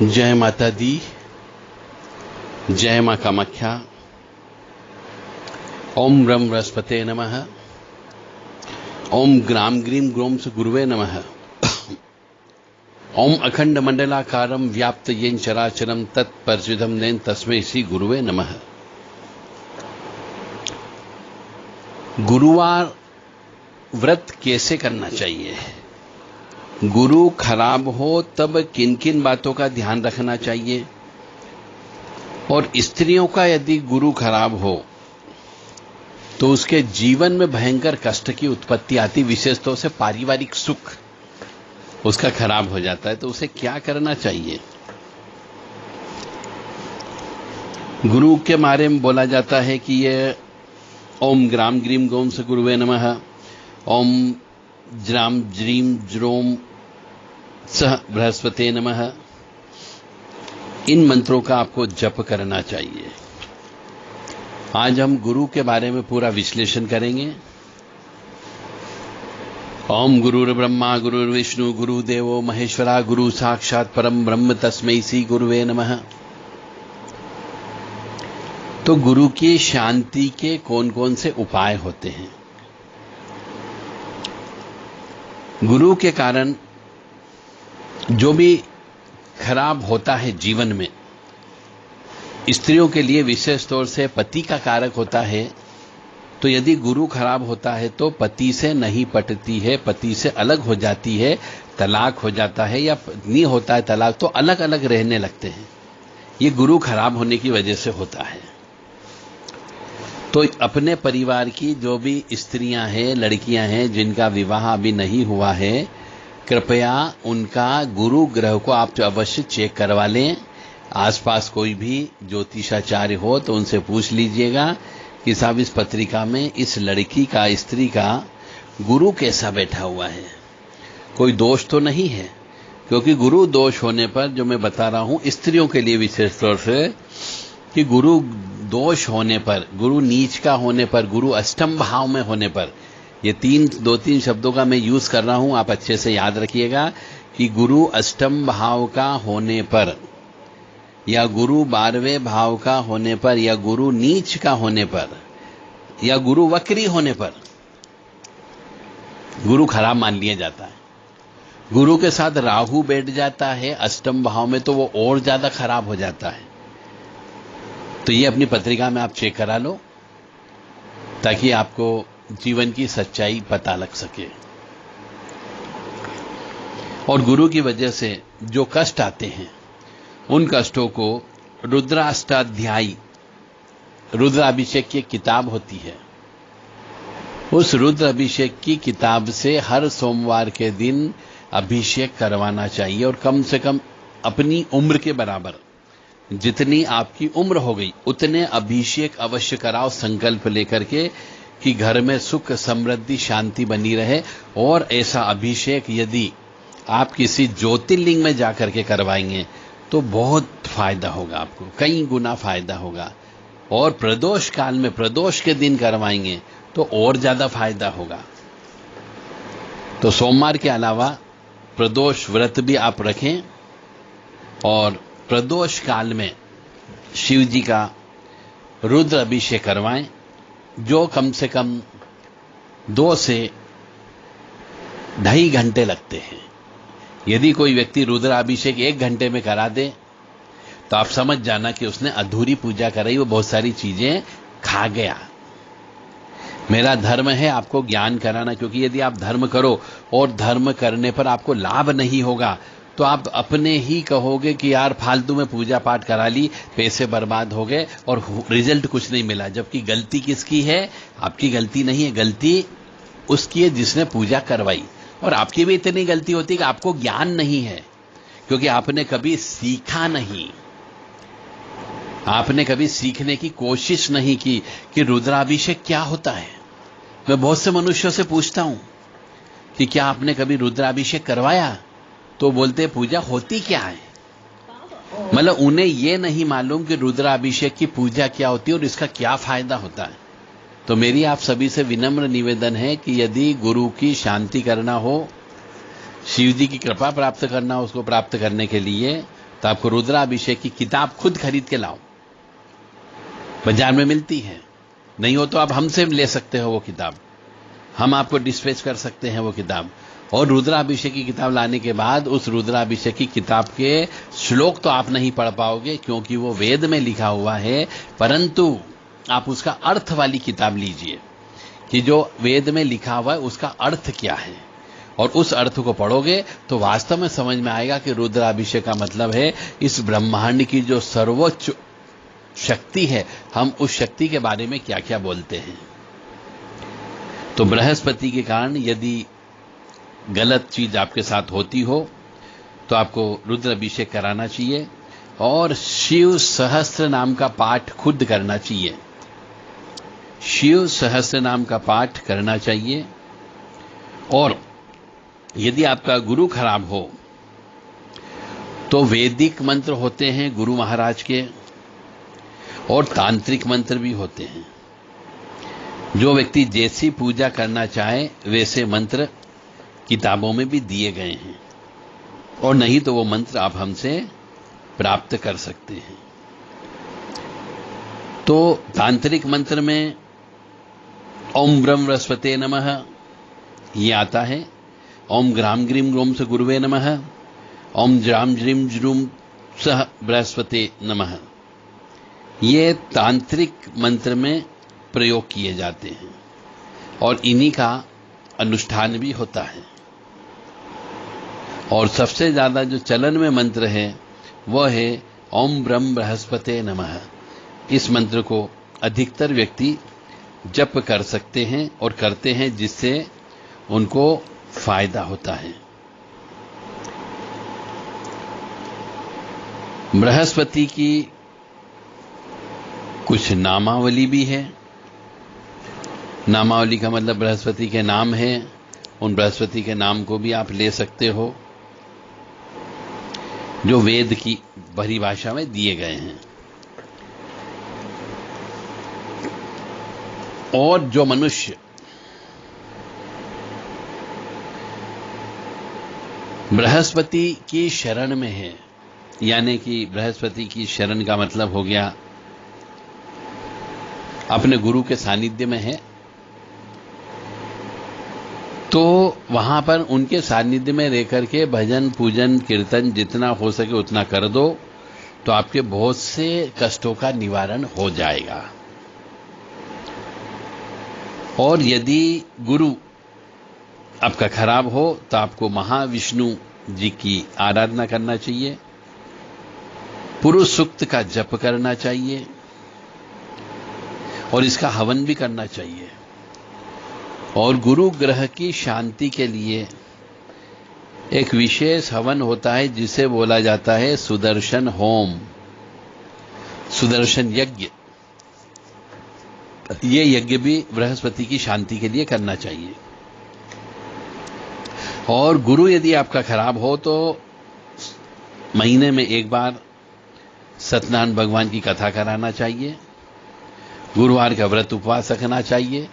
जय माता दी, जय मां कामाख्या। ओम ब्रह्म बृहस्पते नमः। ओम ग्राम ग्रीम ग्रोम से गुरुवे नमः। ओम अखंड मंडलाकारं व्याप्त येन चराचरं तत्परिचिदं नेन तस्मै श्री गुरुवे नमः। गुरुवार व्रत कैसे करना चाहिए? गुरु खराब हो तब किन किन बातों का ध्यान रखना चाहिए? और स्त्रियों का यदि गुरु खराब हो तो उसके जीवन में भयंकर कष्ट की उत्पत्ति आती, विशेष तौर से पारिवारिक सुख उसका खराब हो जाता है। तो उसे क्या करना चाहिए? गुरु के बारे में बोला जाता है कि ये ओम ग्राम ग्रीम गोम से गुरुवे नमः, ओम ज्राम ज्रीम ज्रोम सह बृहस्पते नमः। इन मंत्रों का आपको जप करना चाहिए। आज हम गुरु के बारे में पूरा विश्लेषण करेंगे। ओम गुरुर्ब्रह्मा गुरुर्विष्णु गुरुदेवो महेश्वरा, गुरु साक्षात परम ब्रह्म तस्मै श्री गुरुवे नमः। तो गुरु की शांति के कौन कौन से उपाय होते हैं? गुरु के कारण जो भी खराब होता है जीवन में, स्त्रियों के लिए विशेष तौर से पति का कारक होता है। तो यदि गुरु खराब होता है तो पति से नहीं पटती है, पति से अलग हो जाती है, तलाक हो जाता है, या नहीं होता है तलाक तो अलग अलग रहने लगते हैं। ये गुरु खराब होने की वजह से होता है। तो अपने परिवार की जो भी स्त्रियां हैं, लड़कियां हैं जिनका विवाह अभी नहीं हुआ है, कृपया उनका गुरु ग्रह को आप अवश्य चेक करवा लें। आसपास कोई भी ज्योतिषाचार्य हो तो उनसे पूछ लीजिएगा कि साहब इस पत्रिका में इस लड़की का, स्त्री का गुरु कैसा बैठा हुआ है, कोई दोष तो नहीं है। क्योंकि गुरु दोष होने पर, जो मैं बता रहा हूं स्त्रियों के लिए विशेष तौर से, कि गुरु दोष होने पर, गुरु नीच का होने पर, गुरु अष्टम भाव में होने पर, ये दो तीन शब्दों का मैं यूज कर रहा हूं, आप अच्छे से याद रखिएगा कि गुरु अष्टम भाव का होने पर, या गुरु 12वें भाव का होने पर, या गुरु नीच का होने पर, या गुरु वक्री होने पर गुरु खराब मान लिया जाता है। गुरु के साथ राहु बैठ जाता है अष्टम भाव में तो वो और ज्यादा खराब हो जाता है। तो ये अपनी पत्रिका में आप चेक करा लो ताकि आपको जीवन की सच्चाई पता लग सके। और गुरु की वजह से जो कष्ट आते हैं, उन कष्टों को रुद्राष्टाध्यायी, रुद्राभिषेक की किताब होती है, उस रुद्र अभिषेक की किताब से हर सोमवार के दिन अभिषेक करवाना चाहिए। और कम से कम अपनी उम्र के बराबर, जितनी आपकी उम्र हो गई उतने अभिषेक अवश्य कराओ, संकल्प लेकर के कि घर में सुख समृद्धि शांति बनी रहे। और ऐसा अभिषेक यदि आप किसी ज्योतिर्लिंग में जाकर के करवाएंगे तो बहुत फायदा होगा, आपको कई गुना फायदा होगा। और प्रदोष काल में, प्रदोष के दिन करवाएंगे तो और ज्यादा फायदा होगा। तो सोमवार के अलावा प्रदोष व्रत भी आप रखें और प्रदोष काल में शिव जी का रुद्र अभिषेक करवाएं, जो कम से कम 2 से 2.5 घंटे लगते हैं। यदि कोई व्यक्ति रुद्राभिषेक 1 घंटे में करा दे तो आप समझ जाना कि उसने अधूरी पूजा कराई, वो बहुत सारी चीजें खा गया। मेरा धर्म है आपको ज्ञान कराना, क्योंकि यदि आप धर्म करो और धर्म करने पर आपको लाभ नहीं होगा तो आप अपने ही कहोगे कि यार फालतू में पूजा पाठ करा ली, पैसे बर्बाद हो गए और रिजल्ट कुछ नहीं मिला। जबकि गलती किसकी है? आपकी गलती नहीं है, गलती उसकी है जिसने पूजा करवाई। और आपकी भी इतनी गलती होती है कि आपको ज्ञान नहीं है, क्योंकि आपने कभी सीखा नहीं, आपने कभी सीखने की कोशिश नहीं की कि रुद्राभिषेक क्या होता है। मैं बहुत से मनुष्यों से पूछता हूं कि क्या आपने कभी रुद्राभिषेक करवाया? तो बोलते पूजा होती क्या है। मतलब उन्हें यह नहीं मालूम कि रुद्राभिषेक की पूजा क्या होती है और इसका क्या फायदा होता है। तो मेरी आप सभी से विनम्र निवेदन है कि यदि गुरु की शांति करना हो, शिव जी की कृपा प्राप्त करना हो, उसको प्राप्त करने के लिए तो आपको रुद्राभिषेक की किताब खुद खरीद के लाओ, बाजार में मिलती है। नहीं हो तो आप हमसे ले सकते हो वो किताब, हम आपको डिस्पैच कर सकते हैं वो किताब। और रुद्राभिषेक की किताब लाने के बाद उस रुद्राभिषेक की किताब के श्लोक तो आप नहीं पढ़ पाओगे क्योंकि वो वेद में लिखा हुआ है, परंतु आप उसका अर्थ वाली किताब लीजिए कि जो वेद में लिखा हुआ है उसका अर्थ क्या है, और उस अर्थ को पढ़ोगे तो वास्तव में समझ में आएगा कि रुद्राभिषेक का मतलब है इस ब्रह्मांड की जो सर्वोच्च शक्ति है, हम उस शक्ति के बारे में क्या क्या बोलते हैं। तो बृहस्पति के कारण यदि गलत चीज आपके साथ होती हो तो आपको रुद्राभिषेक कराना चाहिए और शिव सहस्त्र नाम का पाठ खुद करना चाहिए। शिव सहस्त्र नाम का पाठ करना चाहिए। और यदि आपका गुरु खराब हो तो वैदिक मंत्र होते हैं गुरु महाराज के, और तांत्रिक मंत्र भी होते हैं। जो व्यक्ति जैसी पूजा करना चाहे वैसे मंत्र किताबों में भी दिए गए हैं, और नहीं तो वो मंत्र आप हमसे प्राप्त कर सकते हैं। तो तांत्रिक मंत्र में ओम ब्रह्म बृहस्पते नमः ये आता है, ओम ग्राम ग्रीम ग्रोम से गुरुवे नमः, ओम ज्राम ज्रीम ज्रूम सह बृहस्पते नमः, ये तांत्रिक मंत्र में प्रयोग किए जाते हैं और इन्हीं का अनुष्ठान भी होता है। और सबसे ज्यादा जो चलन में मंत्र है वह है ओम ब्रह्म बृहस्पते नमः। इस मंत्र को अधिकतर व्यक्ति जप कर सकते हैं और करते हैं, जिससे उनको फायदा होता है। बृहस्पति की कुछ नामावली भी है। नामावली का मतलब बृहस्पति के नाम है, उन बृहस्पति के नाम को भी आप ले सकते हो जो वेद की परिभाषा में दिए गए हैं। और जो मनुष्य बृहस्पति की शरण में है, यानी कि बृहस्पति की शरण का मतलब हो गया अपने गुरु के सानिध्य में है, तो वहां पर उनके सानिध्य में रह करके भजन पूजन कीर्तन जितना हो सके उतना कर दो, तो आपके बहुत से कष्टों का निवारण हो जाएगा। और यदि गुरु आपका खराब हो तो आपको महाविष्णु जी की आराधना करना चाहिए, पुरुष सूक्त का जप करना चाहिए और इसका हवन भी करना चाहिए। और गुरु ग्रह की शांति के लिए एक विशेष हवन होता है जिसे बोला जाता है सुदर्शन होम, सुदर्शन यज्ञ। ये यज्ञ भी बृहस्पति की शांति के लिए करना चाहिए। और गुरु यदि आपका खराब हो तो महीने में एक बार सत्यनारायण भगवान की कथा कराना चाहिए, गुरुवार का व्रत उपवास रखना चाहिए,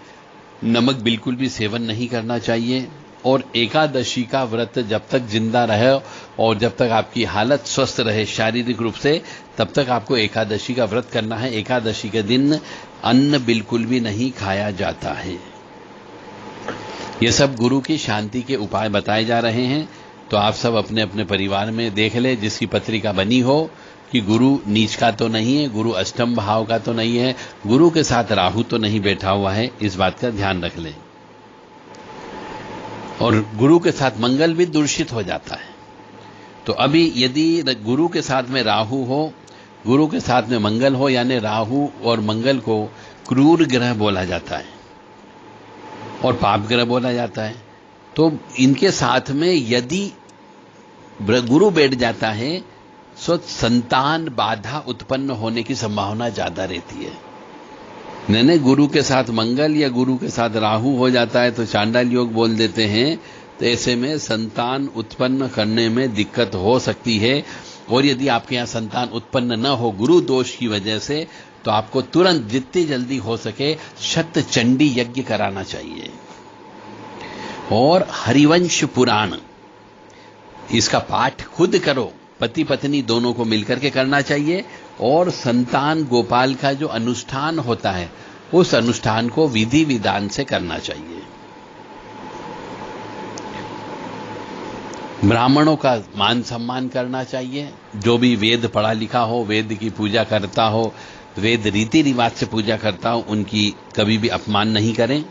नमक बिल्कुल भी सेवन नहीं करना चाहिए, और एकादशी का व्रत जब तक जिंदा रहे और जब तक आपकी हालत स्वस्थ रहे शारीरिक रूप से, तब तक आपको एकादशी का व्रत करना है। एकादशी के दिन अन्न बिल्कुल भी नहीं खाया जाता है। ये सब गुरु की शांति के उपाय बताए जा रहे हैं। तो आप सब अपने अपने परिवार में देख ले, जिसकी पत्रिका बनी हो कि गुरु नीच का तो नहीं है, गुरु अष्टम भाव का तो नहीं है, गुरु के साथ राहु तो नहीं बैठा हुआ है, इस बात का ध्यान रख लें। और गुरु के साथ मंगल भी दूषित हो जाता है। तो अभी यदि गुरु के साथ में राहु हो, गुरु के साथ में मंगल हो, यानी राहु और मंगल को क्रूर ग्रह बोला जाता है और पाप ग्रह बोला जाता है। तो इनके साथ में यदि गुरु बैठ जाता है तो संतान बाधा उत्पन्न होने की संभावना ज्यादा रहती है। नहीं, गुरु के साथ मंगल या गुरु के साथ राहु हो जाता है तो चांडाल योग बोल देते हैं। तो ऐसे में संतान उत्पन्न करने में दिक्कत हो सकती है। और यदि आपके यहाँ संतान उत्पन्न न हो गुरु दोष की वजह से, तो आपको तुरंत जितनी जल्दी हो सके शत चंडी यज्ञ कराना चाहिए। और हरिवंश पुराण इसका पाठ खुद करो, पति पत्नी दोनों को मिलकर के करना चाहिए। और संतान गोपाल का जो अनुष्ठान होता है उस अनुष्ठान को विधि विधान से करना चाहिए। ब्राह्मणों का मान सम्मान करना चाहिए। जो भी वेद पढ़ा लिखा हो, वेद की पूजा करता हो, वेद रीति रिवाज से पूजा करता हो, उनकी कभी भी अपमान नहीं करें।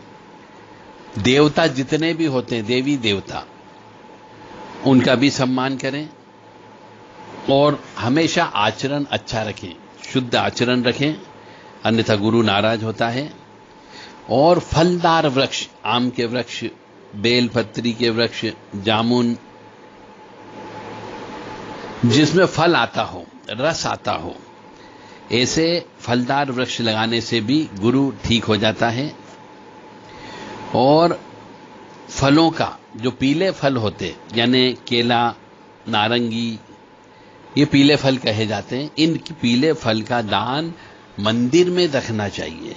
देवता जितने भी होते हैं, देवी देवता, उनका भी सम्मान करें। और हमेशा आचरण अच्छा रखें, शुद्ध आचरण रखें, अन्यथा गुरु नाराज होता है। और फलदार वृक्ष, आम के वृक्ष, बेलपत्री के वृक्ष, जामुन, जिसमें फल आता हो, रस आता हो, ऐसे फलदार वृक्ष लगाने से भी गुरु ठीक हो जाता है। और फलों का जो पीले फल होते, यानी केला, नारंगी, ये पीले फल कहे जाते हैं, इन पीले फल का दान मंदिर में रखना चाहिए,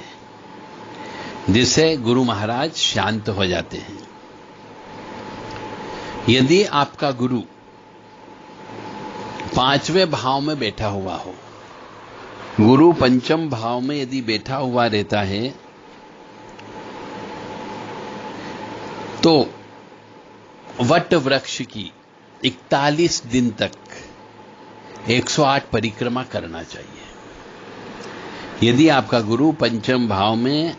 जिससे गुरु महाराज शांत हो जाते हैं। यदि आपका गुरु 5वें भाव में बैठा हुआ हो, गुरु पंचम भाव में यदि बैठा हुआ रहता है, तो वट वृक्ष की 41 दिन तक 108 परिक्रमा करना चाहिए। यदि आपका गुरु पंचम भाव में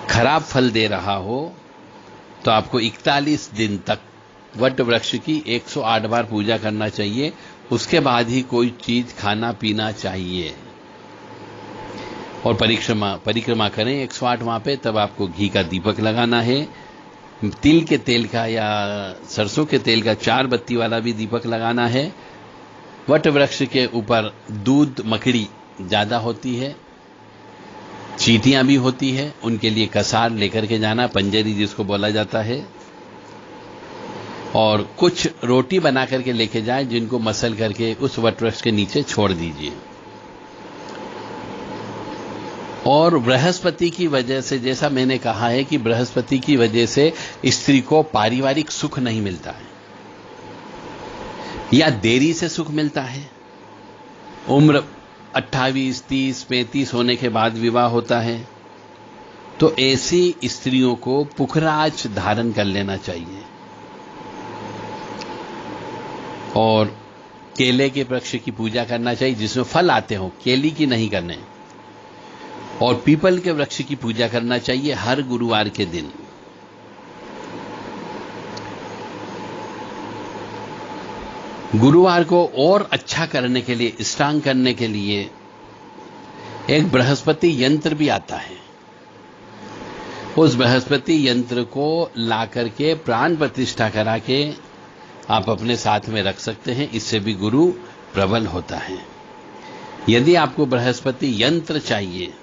खराब फल दे रहा हो तो आपको 41 दिन तक वट वृक्ष की 108 बार पूजा करना चाहिए। उसके बाद ही कोई चीज खाना पीना चाहिए। और परिक्रमा करें 108 वहां पे, तब आपको घी का दीपक लगाना है। तिल के तेल का या सरसों के तेल का 4 बत्ती वाला भी दीपक लगाना है। वट वृक्ष के ऊपर दूध मकड़ी ज्यादा होती है, चींटियां भी होती है, उनके लिए कसार लेकर के जाना, पंजरी जिसको बोला जाता है। और कुछ रोटी बना करके लेके जाएं, जिनको मसल करके उस वट वृक्ष के नीचे छोड़ दीजिए। और बृहस्पति की वजह से, जैसा मैंने कहा है कि बृहस्पति की वजह से स्त्री को पारिवारिक सुख नहीं मिलता है, या देरी से सुख मिलता है। उम्र 28, 30, 35 होने के बाद विवाह होता है, तो ऐसी स्त्रियों को पुखराज धारण कर लेना चाहिए। और केले के वृक्ष की पूजा करना चाहिए जिसमें फल आते हो, केली की नहीं करने। और पीपल के वृक्ष की पूजा करना चाहिए हर गुरुवार के दिन। गुरुवार को और अच्छा करने के लिए, स्ट्रांग करने के लिए एक बृहस्पति यंत्र भी आता है। उस बृहस्पति यंत्र को ला करके प्राण प्रतिष्ठा करा के आप अपने साथ में रख सकते हैं। इससे भी गुरु प्रबल होता है। यदि आपको बृहस्पति यंत्र चाहिए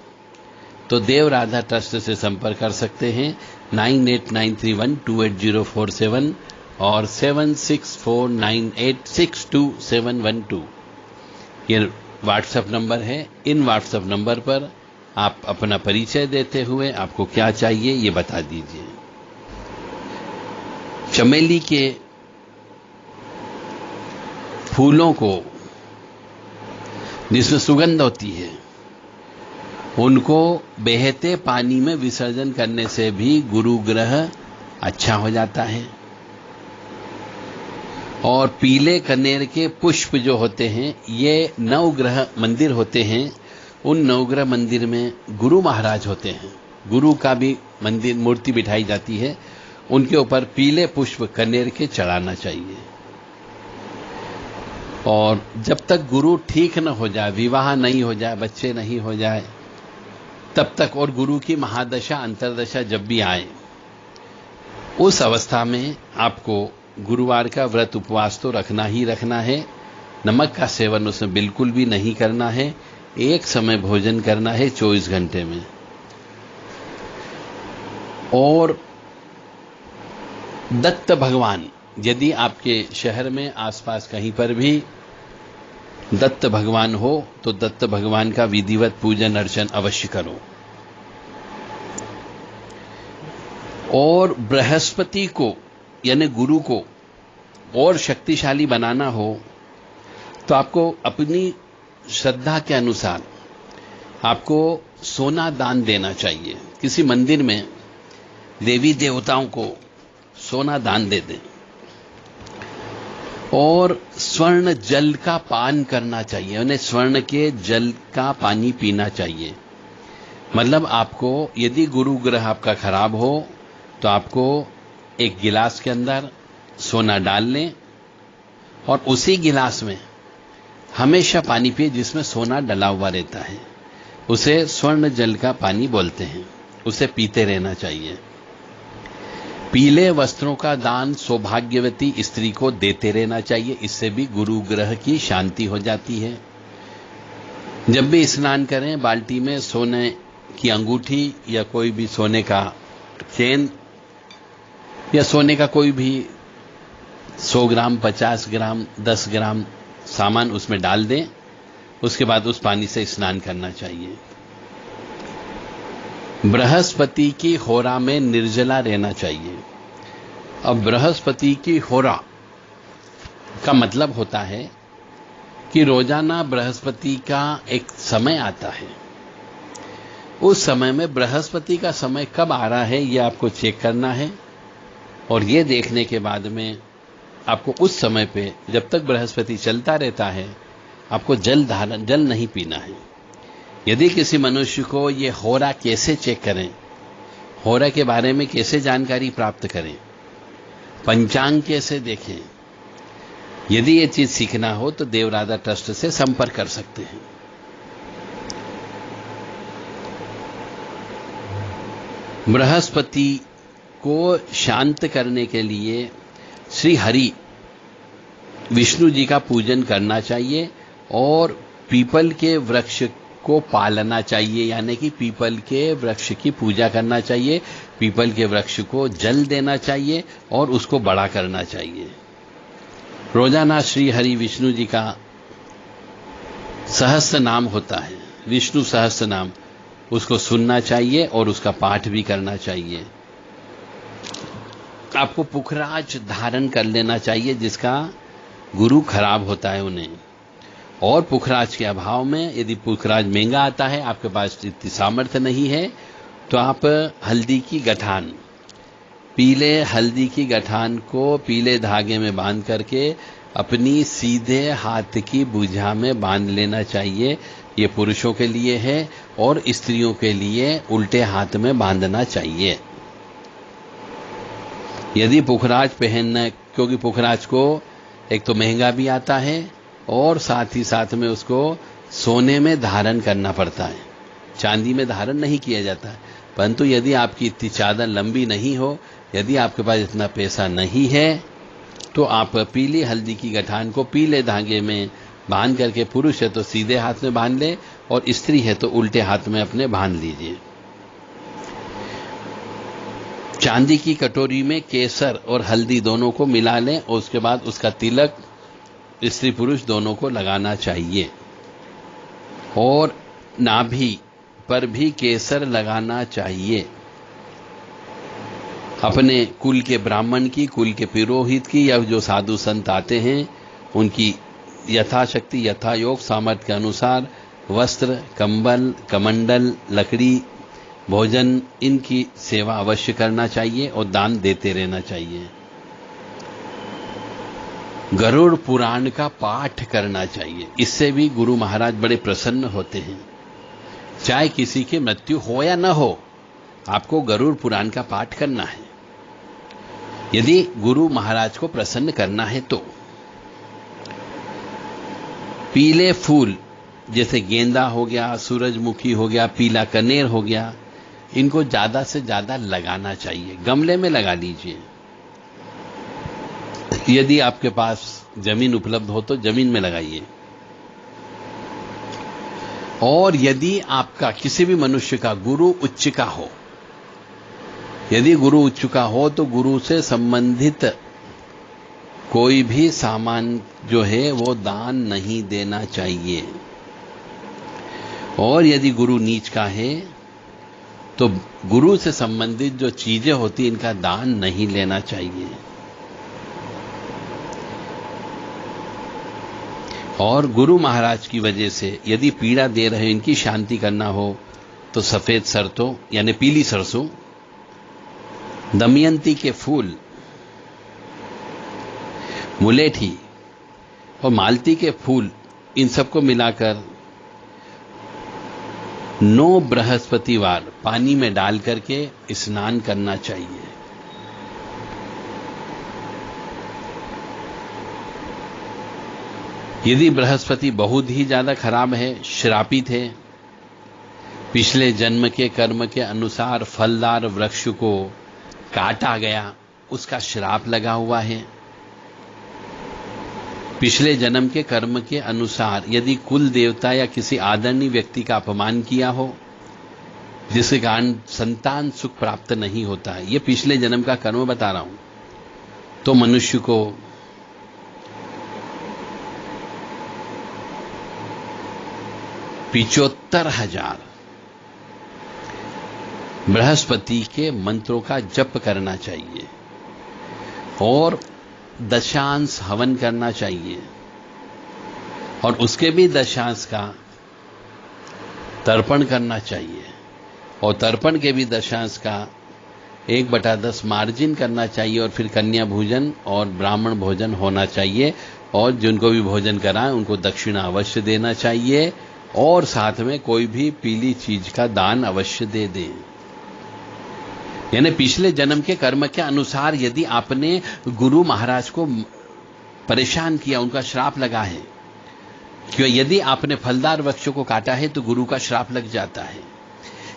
तो देव राधा ट्रस्ट से संपर्क कर सकते हैं 9893128047 और 7649862712। ये व्हाट्सएप नंबर है। इन व्हाट्सएप नंबर पर आप अपना परिचय देते हुए आपको क्या चाहिए ये बता दीजिए। चमेली के फूलों को, जिसमें सुगंध होती है, उनको बहते पानी में विसर्जन करने से भी गुरु ग्रह अच्छा हो जाता है। और पीले कनेर के पुष्प जो होते हैं, ये नवग्रह मंदिर होते हैं। उन नवग्रह मंदिर में गुरु महाराज होते हैं, गुरु का भी मंदिर मूर्ति बिठाई जाती है। उनके ऊपर पीले पुष्प कनेर के चढ़ाना चाहिए। और जब तक गुरु ठीक न हो जाए, विवाह नहीं हो जाए, बच्चे नहीं हो जाए, तब तक, और गुरु की महादशा अंतरदशा जब भी आए, उस अवस्था में आपको गुरुवार का व्रत उपवास तो रखना ही रखना है। नमक का सेवन उसमें बिल्कुल भी नहीं करना है। एक समय भोजन करना है 24 घंटे में। और दत्त भगवान, यदि आपके शहर में आसपास कहीं पर भी दत्त भगवान हो तो दत्त भगवान का विधिवत पूजन अर्चन अवश्य करो। और बृहस्पति को, यानी गुरु को और शक्तिशाली बनाना हो तो आपको अपनी श्रद्धा के अनुसार आपको सोना दान देना चाहिए। किसी मंदिर में देवी देवताओं को सोना दान दे दें और स्वर्ण जल का पान करना चाहिए, उन्हें स्वर्ण के जल का पानी पीना चाहिए। मतलब आपको यदि गुरु ग्रह आपका खराब हो तो आपको एक गिलास के अंदर सोना डाल लें और उसी गिलास में हमेशा पानी पिए जिसमें सोना डला हुआ रहता है। उसे स्वर्ण जल का पानी बोलते हैं, उसे पीते रहना चाहिए। पीले वस्त्रों का दान सौभाग्यवती स्त्री को देते रहना चाहिए, इससे भी गुरु ग्रह की शांति हो जाती है। जब भी स्नान करें बाल्टी में सोने की अंगूठी या कोई भी सोने का चेन या सोने का कोई भी 100 ग्राम, 50 ग्राम, 10 ग्राम सामान उसमें डाल दें। उसके बाद उस पानी से स्नान करना चाहिए। बृहस्पति की होरा में निर्जला रहना चाहिए। अब बृहस्पति की होरा का मतलब होता है कि रोजाना बृहस्पति का एक समय आता है। उस समय में बृहस्पति का समय कब आ रहा है यह आपको चेक करना है और यह देखने के बाद में आपको उस समय पे जब तक बृहस्पति चलता रहता है आपको जल नहीं पीना है। यदि किसी मनुष्य को ये होरा कैसे चेक करें, होरा के बारे में कैसे जानकारी प्राप्त करें, पंचांग कैसे देखें, यदि ये चीज सीखना हो तो देवराधा ट्रस्ट से संपर्क कर सकते हैं। बृहस्पति को शांत करने के लिए श्री हरि विष्णु जी का पूजन करना चाहिए और पीपल के वृक्ष को पालना चाहिए, यानी कि पीपल के वृक्ष की पूजा करना चाहिए, पीपल के वृक्ष को जल देना चाहिए और उसको बड़ा करना चाहिए। रोजाना श्री हरि विष्णु जी का सहस्त्र नाम होता है, विष्णु सहस्त्र नाम, उसको सुनना चाहिए और उसका पाठ भी करना चाहिए। आपको पुखराज धारण कर लेना चाहिए जिसका गुरु खराब होता है उन्हें, और पुखराज के अभाव में यदि पुखराज महंगा आता है, आपके पास इतनी सामर्थ्य नहीं है, तो आप हल्दी की गठान, पीले हल्दी की गठान को पीले धागे में बांध करके अपनी सीधे हाथ की भुजा में बांध लेना चाहिए। ये पुरुषों के लिए है और स्त्रियों के लिए उल्टे हाथ में बांधना चाहिए। यदि पुखराज पहनना, क्योंकि पुखराज को एक तो महंगा भी आता है और साथ ही साथ में उसको सोने में धारण करना पड़ता है, चांदी में धारण नहीं किया जाता है। परंतु यदि आपकी इतनी चादर लंबी नहीं हो, यदि आपके पास इतना पैसा नहीं है, तो आप पीली हल्दी की गठान को पीले धागे में बांध करके, पुरुष है तो सीधे हाथ में बांध ले और स्त्री है तो उल्टे हाथ में अपने बांध लीजिए। चांदी की कटोरी में केसर और हल्दी दोनों को मिला लें और उसके बाद उसका तिलक स्त्री पुरुष दोनों को लगाना चाहिए और नाभि पर भी केसर लगाना चाहिए। अपने कुल के ब्राह्मण की, कुल के पुरोहित की या जो साधु संत आते हैं उनकी यथाशक्ति यथायोग सामर्थ्य के अनुसार वस्त्र, कंबल, कमंडल, लकड़ी, भोजन, इनकी सेवा अवश्य करना चाहिए और दान देते रहना चाहिए। गरुड़ पुराण का पाठ करना चाहिए, इससे भी गुरु महाराज बड़े प्रसन्न होते हैं। चाहे किसी की मृत्यु हो या न हो, आपको गरुड़ पुराण का पाठ करना है यदि गुरु महाराज को प्रसन्न करना है तो। पीले फूल जैसे गेंदा हो गया, सूरजमुखी हो गया, पीला कनेर हो गया, इनको ज्यादा से ज्यादा लगाना चाहिए। गमले में लगा लीजिए, यदि आपके पास जमीन उपलब्ध हो तो जमीन में लगाइए। और यदि आपका किसी भी मनुष्य का गुरु उच्च का हो, यदि गुरु उच्च का हो तो गुरु से संबंधित कोई भी सामान जो है वो दान नहीं देना चाहिए। और यदि गुरु नीच का है तो गुरु से संबंधित जो चीजें होती इनका दान नहीं लेना चाहिए। और गुरु महाराज की वजह से यदि पीड़ा दे रहे, इनकी शांति करना हो तो सफेद सरसों यानी पीली सरसों, दमयंती के फूल, मुलेठी और मालती के फूल, इन सबको मिलाकर 9 बृहस्पतिवार पानी में डाल करके स्नान करना चाहिए। यदि बृहस्पति बहुत ही ज्यादा खराब है, श्रापित है, पिछले जन्म के कर्म के अनुसार फलदार वृक्ष को काटा गया, उसका श्राप लगा हुआ है, पिछले जन्म के कर्म के अनुसार यदि कुल देवता या किसी आदरणीय व्यक्ति का अपमान किया हो, जिसके कारण संतान सुख प्राप्त नहीं होता है, ये पिछले जन्म का कर्म बता रहा हूं, तो मनुष्य को 75,000 बृहस्पति के मंत्रों का जप करना चाहिए और दशांश हवन करना चाहिए, और उसके भी दशांश का तर्पण करना चाहिए, और तर्पण के भी दशांश का 1/10 मार्जिन करना चाहिए, और फिर कन्या भोजन और ब्राह्मण भोजन होना चाहिए, और जिनको भी भोजन कराएं उनको दक्षिणा अवश्य देना चाहिए, और साथ में कोई भी पीली चीज का दान अवश्य दे दें। यानी पिछले जन्म के कर्म के अनुसार यदि आपने गुरु महाराज को परेशान किया, उनका श्राप लगा है, क्यों यदि आपने फलदार वृक्षों को काटा है तो गुरु का श्राप लग जाता है।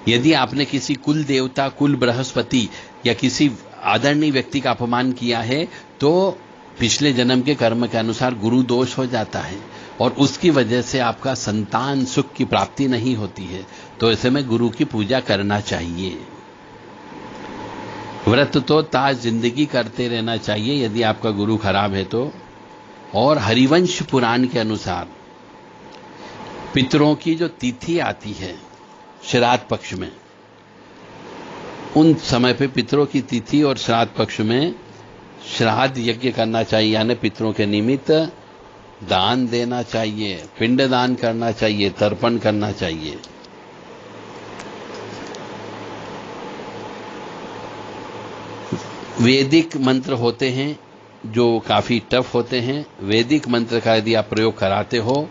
यदि आपने किसी कुल देवता, कुल बृहस्पति या किसी आदरणीय व्यक्ति का अपमान किया है तो पिछले जन्म के कर्म के अनुसार गुरु दोष हो जाता है, और उसकी वजह से आपका संतान सुख की प्राप्ति नहीं होती है। तो ऐसे में गुरु की पूजा करना चाहिए। व्रत तो ताज जिंदगी करते रहना चाहिए यदि आपका गुरु खराब है तो। और हरिवंश पुराण के अनुसार पितरों की जो तिथि आती है श्राद्ध पक्ष में, उन समय पे पितरों की तिथि और श्राद्ध पक्ष में श्राद्ध यज्ञ करना चाहिए, यानी पितरों के निमित्त दान देना चाहिए, पिंड दान करना चाहिए, तर्पण करना चाहिए। वैदिक मंत्र होते हैं जो काफी टफ होते हैं। वैदिक मंत्र का यदि आप प्रयोग कराते हो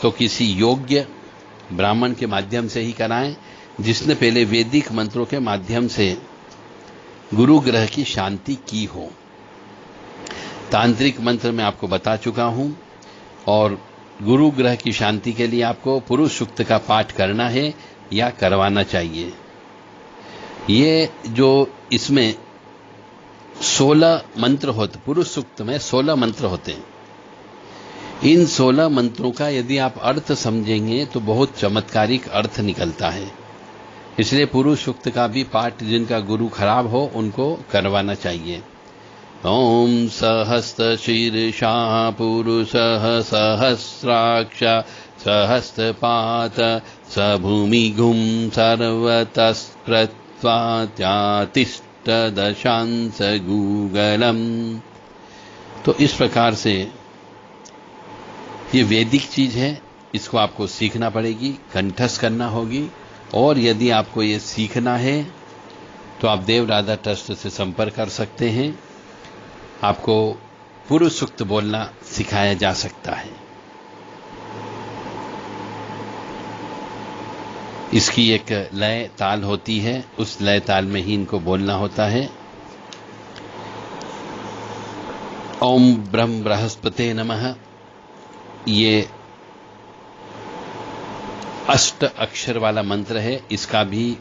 तो किसी योग्य ब्राह्मण के माध्यम से ही कराएं, जिसने पहले वैदिक मंत्रों के माध्यम से गुरु ग्रह की शांति की हो। तांत्रिक मंत्र मैं आपको बता चुका हूं, और गुरु ग्रह की शांति के लिए आपको पुरुष सूक्त का पाठ करना है या करवाना चाहिए। ये जो इसमें 16 मंत्र होते, पुरुष सूक्त में 16 मंत्र होते हैं। इन 16 मंत्रों का यदि आप अर्थ समझेंगे तो बहुत चमत्कारिक अर्थ निकलता है। इसलिए पुरुष सूक्त का भी पाठ जिनका गुरु खराब हो उनको करवाना चाहिए। ओम सहस्त्र शीर्षा पुरुषः सहस्राक्ष सहस्रपात स भूमिगुं सर्वतस्प्रत्वात्यातिष्ठ दशांश गूगलम। तो इस प्रकार से ये वैदिक चीज है, इसको आपको सीखना पड़ेगी, कंठस्थ करना होगी। और यदि आपको ये सीखना है तो आप देव राधा ट्रस्ट से संपर्क कर सकते हैं। आपको पुरुष सूक्त बोलना सिखाया जा सकता है। इसकी एक लय ताल होती है, उस लय ताल में ही इनको बोलना होता है। ओम ब्रह्म बृहस्पते नमः, ये 8 अक्षर वाला मंत्र है। इसका भी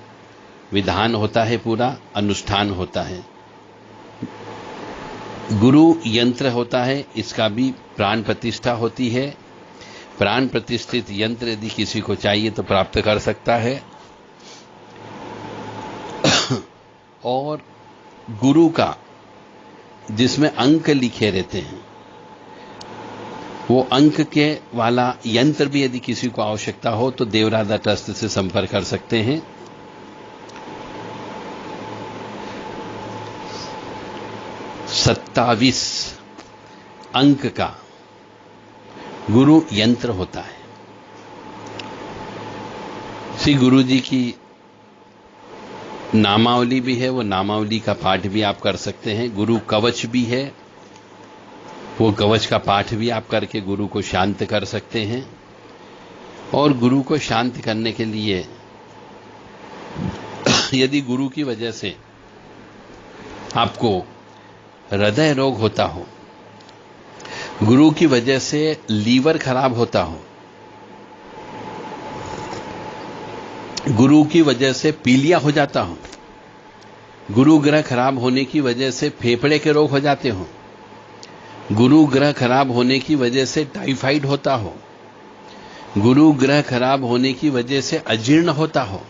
विधान होता है, पूरा अनुष्ठान होता है। गुरु यंत्र होता है, इसका भी प्राण प्रतिष्ठा होती है। प्राण प्रतिष्ठित यंत्र यदि किसी को चाहिए तो प्राप्त कर सकता है। और गुरु का जिसमें अंक लिखे रहते हैं, वो अंक के वाला यंत्र भी यदि किसी को आवश्यकता हो तो देवराधा ट्रस्ट से संपर्क कर सकते हैं। सत्ताईस अंक का गुरु यंत्र होता है। श्री गुरु जी की नामावली भी है, वो नामावली का पाठ भी आप कर सकते हैं। गुरु कवच भी है, वो कवच का पाठ भी आप करके गुरु को शांत कर सकते हैं। और गुरु को शांत करने के लिए यदि गुरु की वजह से आपको हृदय रोग होता हो, गुरु की वजह से लीवर खराब होता हो, गुरु की वजह से पीलिया हो जाता हो, गुरु ग्रह खराब होने की वजह से फेफड़े के रोग हो जाते हो, गुरु ग्रह खराब होने की वजह से टाइफाइड होता हो, गुरु ग्रह खराब होने की वजह से अजीर्ण होता हो,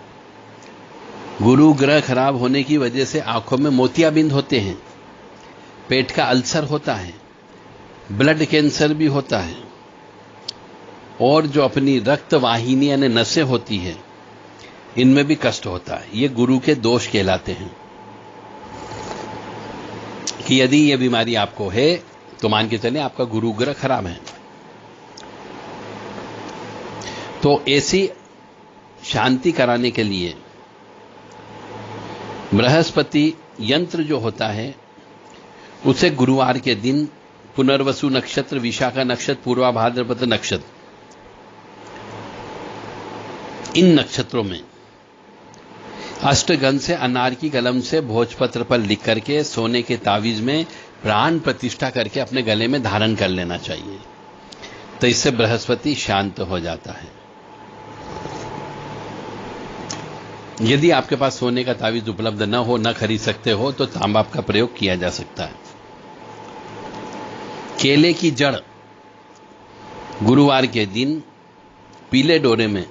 गुरु ग्रह खराब होने की वजह से आंखों में मोतियाबिंद होते हैं, पेट का अल्सर होता है, ब्लड कैंसर भी होता है, और जो अपनी रक्त वाहिनी यानी नसें होती है इनमें भी कष्ट होता है। ये गुरु के दोष कहलाते हैं कि यदि ये बीमारी आपको है तो मान के चले आपका गुरु ग्रह खराब है। तो ऐसी शांति कराने के लिए बृहस्पति यंत्र जो होता है उसे गुरुवार के दिन पुनर्वसु नक्षत्र, विशाखा नक्षत्र, पूर्वा भाद्रपद नक्षत्र, इन नक्षत्रों में अष्टगंध से अनार की कलम से भोजपत्र पर लिख करके सोने के तावीज में प्राण प्रतिष्ठा करके अपने गले में धारण कर लेना चाहिए। तो इससे बृहस्पति शांत हो जाता है। यदि आपके पास सोने का तावीज उपलब्ध न हो, न खरीद सकते हो, तो तांबा का प्रयोग किया जा सकता है। केले की जड़ गुरुवार के दिन पीले डोरे में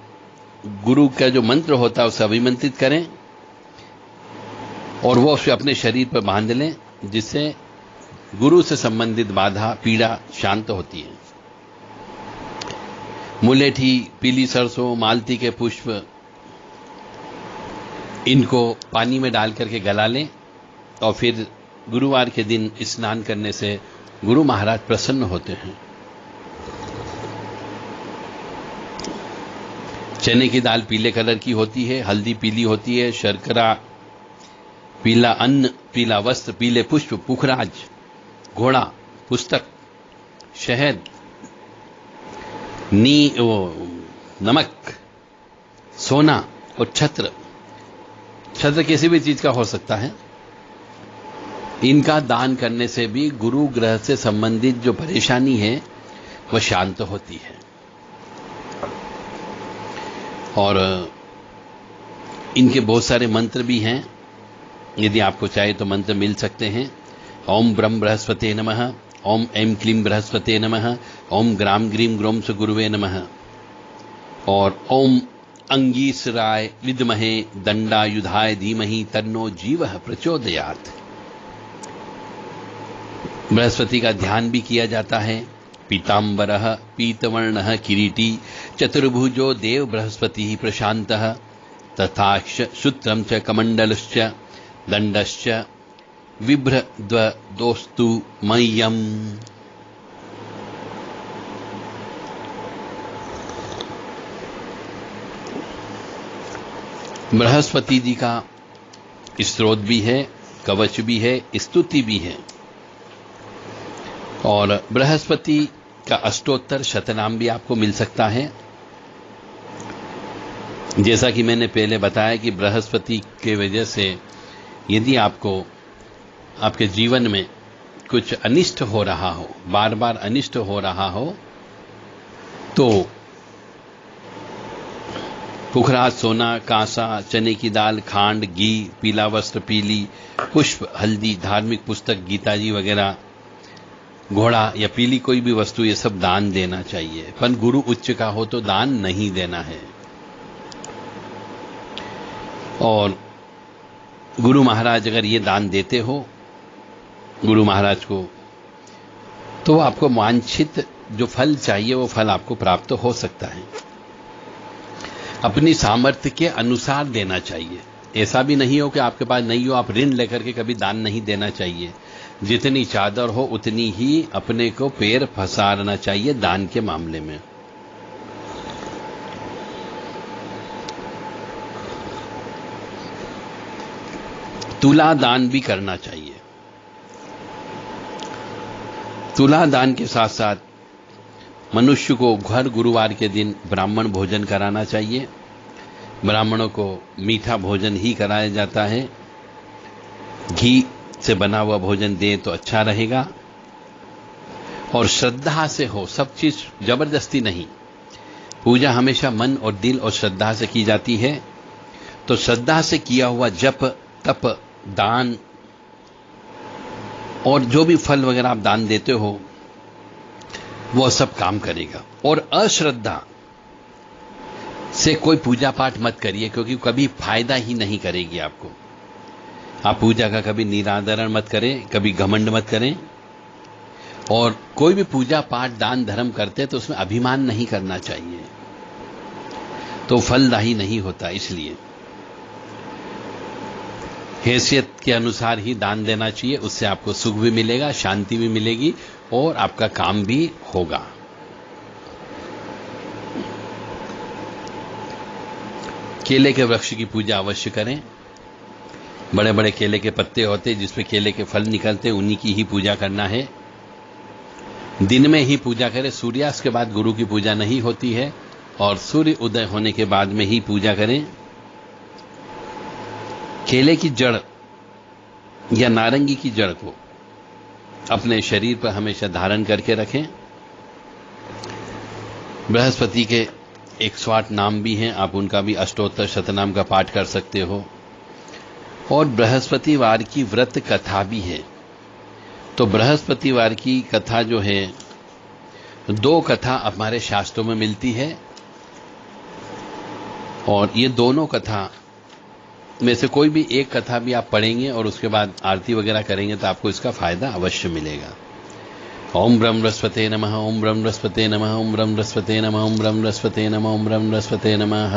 गुरु का जो मंत्र होता है उसे अभिमंत्रित करें और वो उसे अपने शरीर पर बांध लें, जिससे गुरु से संबंधित बाधा, पीड़ा शांत होती है। मुलेठी, पीली सरसों, मालती के पुष्प, इनको पानी में डाल करके गला लें और फिर गुरुवार के दिन स्नान करने से गुरु महाराज प्रसन्न होते हैं। चने की दाल पीले कलर की होती है, हल्दी पीली होती है, शर्करा, पीला अन्न, पीला वस्त्र, पीले पुष्प, पुखराज, घोड़ा, पुस्तक, शहद, नमक, सोना और छत्र किसी भी चीज का हो सकता है। इनका दान करने से भी गुरु ग्रह से संबंधित जो परेशानी है वह शांत होती है। और इनके बहुत सारे मंत्र भी हैं, यदि आपको चाहे तो मंत्र मिल सकते हैं। ओम ब्रह्म बृहस्पते नमः, ओम ऐं क्लीं बृहस्पते नमः, ओम ग्राम ग्रीम ग्रोम स गुरुवे नमः, और ओम अंगीसराय विद्महे दंडायुधाय धीमहि तन्नो जीवः प्रचोदयात्। बृहस्पति का ध्यान भी किया जाता है। पीतांबरः पीतवर्णः किरीटी चतुर्भुजो देव बृहस्पतिः प्रशान्तः तथाक्ष सूत्रं च कमण्डलश्च दण्डश्च बिभ्रद्वदोस्तु मह्यम्। बृहस्पति जी का स्तोत्र भी है, कवच भी है, स्तुति भी है, और बृहस्पति का अष्टोत्तर शतनाम भी आपको मिल सकता है। जैसा कि मैंने पहले बताया कि बृहस्पति के वजह से यदि आपको आपके जीवन में कुछ अनिष्ट हो रहा हो, बार बार अनिष्ट हो रहा हो, तो पुखराज, सोना, कांसा, चने की दाल, खांड, घी, पीला वस्त्र, पीली पुष्प, हल्दी, धार्मिक पुस्तक, गीता जी वगैरह, घोड़ा या पीली कोई भी वस्तु, ये सब दान देना चाहिए। पर गुरु उच्च का हो तो दान नहीं देना है। और गुरु महाराज अगर ये दान देते हो गुरु महाराज को, तो आपको वांछित जो फल चाहिए वो फल आपको प्राप्त हो सकता है। अपनी सामर्थ्य के अनुसार देना चाहिए। ऐसा भी नहीं हो कि आपके पास नहीं हो, आप ऋण लेकर के कभी दान नहीं देना चाहिए। जितनी चादर हो उतनी ही अपने को पैर फंसाना चाहिए दान के मामले में। तुला दान भी करना चाहिए। तुला दान के साथ साथ मनुष्य को हर गुरुवार के दिन ब्राह्मण भोजन कराना चाहिए। ब्राह्मणों को मीठा भोजन ही कराया जाता है। घी से बना हुआ भोजन दें तो अच्छा रहेगा। और श्रद्धा से हो, सब चीज जबरदस्ती नहीं। पूजा हमेशा मन और दिल और श्रद्धा से की जाती है। तो श्रद्धा से किया हुआ जप, तप, दान और जो भी फल वगैरह आप दान देते हो वो सब काम करेगा। और अश्रद्धा से कोई पूजा पाठ मत करिए, क्योंकि कभी फायदा ही नहीं करेगी आपको। आप पूजा का कभी निरादरण मत करें, कभी घमंड मत करें। और कोई भी पूजा पाठ दान धर्म करते तो उसमें अभिमान नहीं करना चाहिए, तो फलदायी नहीं होता। इसलिए हैसियत के अनुसार ही दान देना चाहिए। उससे आपको सुख भी मिलेगा, शांति भी मिलेगी और आपका काम भी होगा। केले के वृक्ष की पूजा अवश्य करें। बड़े बड़े केले के पत्ते होते जिसमें केले के फल निकलते, उन्हीं की ही पूजा करना है। दिन में ही पूजा करें। सूर्यास्त के बाद गुरु की पूजा नहीं होती है और सूर्य उदय होने के बाद में ही पूजा करें। केले की जड़ या नारंगी की जड़ को अपने शरीर पर हमेशा धारण करके रखें। बृहस्पति के 108 नाम भी हैं, आप उनका भी अष्टोत्तर शतनाम का पाठ कर सकते हो। और बृहस्पतिवार की व्रत कथा भी है। तो बृहस्पतिवार की कथा जो है, 2 कथा हमारे शास्त्रों में मिलती है और ये दोनों कथा में से कोई भी एक कथा भी आप पढ़ेंगे और उसके बाद आरती वगैरह करेंगे तो आपको इसका फायदा अवश्य मिलेगा। ओम ब्रह्म बृहस्पते नमः, ओम ब्रह्म बृहस्पते नमः, ओम ब्रह्म बृहस्पते नमः, ओम ब्रह्म बृहस्पते नमः, ओम ब्रह्म बृहस्पते नमः।